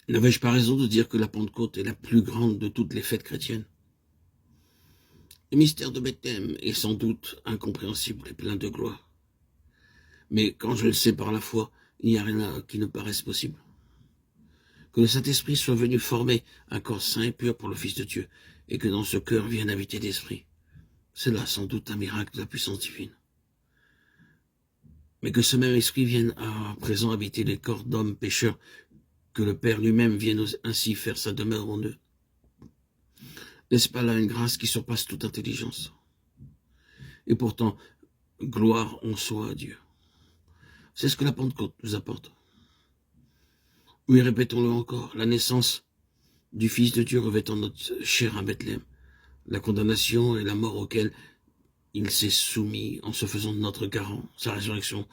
N'avais-je pas raison de dire que la Pentecôte est la plus grande de toutes les fêtes chrétiennes? Le mystère de Bethléem est sans doute incompréhensible et plein de gloire. Mais quand je le sais par la foi, il n'y a rien qui ne paraisse possible. Que le Saint-Esprit soit venu former un corps saint et pur pour le Fils de Dieu, et que dans ce cœur vienne habiter l'Esprit. C'est là sans doute un miracle de la puissance divine. Mais que ce même Esprit vienne à présent habiter les corps d'hommes pécheurs, que le Père lui-même vienne ainsi faire sa demeure en eux. N'est-ce pas là une grâce qui surpasse toute intelligence? Et pourtant, gloire en soi à Dieu. C'est ce que la Pentecôte nous apporte. Oui, répétons-le encore, la naissance du Fils de Dieu revêtant notre chair à Bethléem, la condamnation et la mort auxquelles il s'est soumis en se faisant de notre garant, sa résurrection,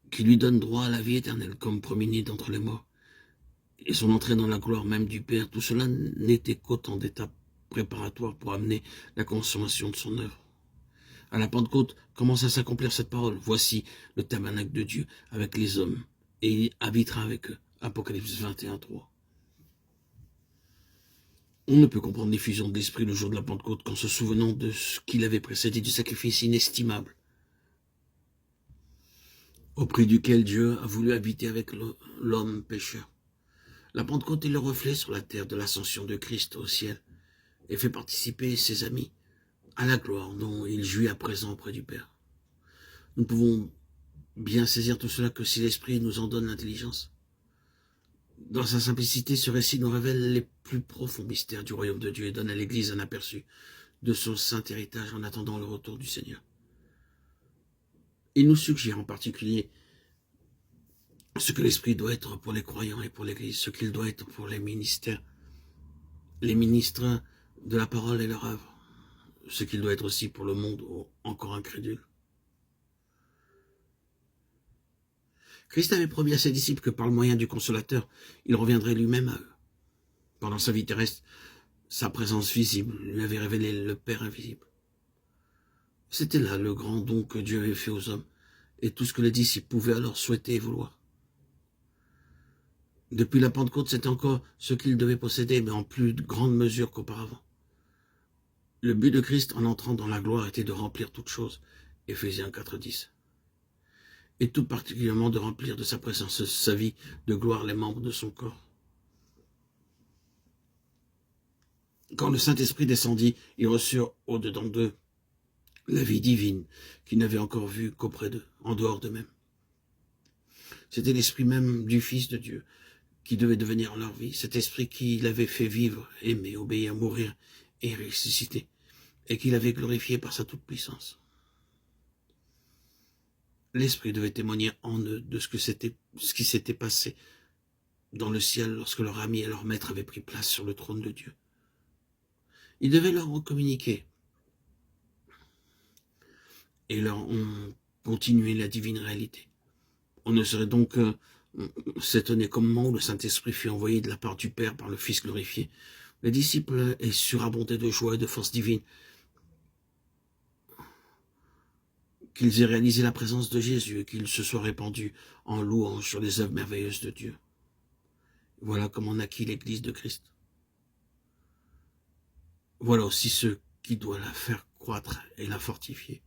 qui lui donne droit à la vie éternelle comme premier-né d'entre les morts, et son entrée dans la gloire même du Père, tout cela n'était qu'autant d'étapes préparatoires pour amener la consommation de son œuvre. À la Pentecôte commence à s'accomplir cette parole. Voici le tabernacle de Dieu avec les hommes, et il habitera avec eux. Apocalypse 21:3. On ne peut comprendre l'effusion de l'Esprit le jour de la Pentecôte qu'en se souvenant de ce qu'il avait précédé du sacrifice inestimable, au prix duquel Dieu a voulu habiter avec l'homme pécheur. La Pentecôte est le reflet sur la terre de l'ascension de Christ au ciel et fait participer ses amis à la gloire dont il jouit à présent auprès du Père. Nous ne pouvons bien saisir tout cela que si l'Esprit nous en donne l'intelligence. Dans sa simplicité, ce récit nous révèle les plus profonds mystères du royaume de Dieu et donne à l'Église un aperçu de son saint héritage en attendant le retour du Seigneur. Il nous suggère en particulier ce que l'Esprit doit être pour les croyants et pour l'Église, ce qu'il doit être pour les ministres de la parole et leur œuvre, ce qu'il doit être aussi pour le monde encore incrédule. Christ avait promis à ses disciples que par le moyen du Consolateur, il reviendrait lui-même à eux. Pendant sa vie terrestre, sa présence visible lui avait révélé le Père invisible. C'était là le grand don que Dieu avait fait aux hommes, et tout ce que les disciples pouvaient alors souhaiter et vouloir. Depuis la Pentecôte, c'est encore ce qu'ils devaient posséder, mais en plus grande mesure qu'auparavant. Le but de Christ en entrant dans la gloire était de remplir toutes choses, Éphésiens 4:10. Et tout particulièrement de remplir de sa présence, sa vie de gloire, les membres de son corps. Quand le Saint-Esprit descendit, ils reçurent au-dedans d'eux la vie divine qu'ils n'avaient encore vue qu'auprès d'eux, en dehors d'eux-mêmes. C'était l'Esprit même du Fils de Dieu qui devait devenir leur vie, cet Esprit qui l'avait fait vivre, aimer, obéir, mourir et ressusciter, et qui l'avait glorifié par sa toute-puissance. L'Esprit devait témoigner en eux de ce qui s'était passé dans le ciel lorsque leur ami et leur maître avaient pris place sur le trône de Dieu. Il devait leur en communiquer et leur ont continué la divine réalité. On ne saurait donc s'étonner comment le Saint-Esprit fut envoyé de la part du Père par le Fils glorifié. Les disciples aient surabondé de joie et de force divine, qu'ils aient réalisé la présence de Jésus et qu'ils se soient répandus en louange sur les œuvres merveilleuses de Dieu. Voilà comment naquit l'Église de Christ. Voilà aussi ce qui doit la faire croître et la fortifier.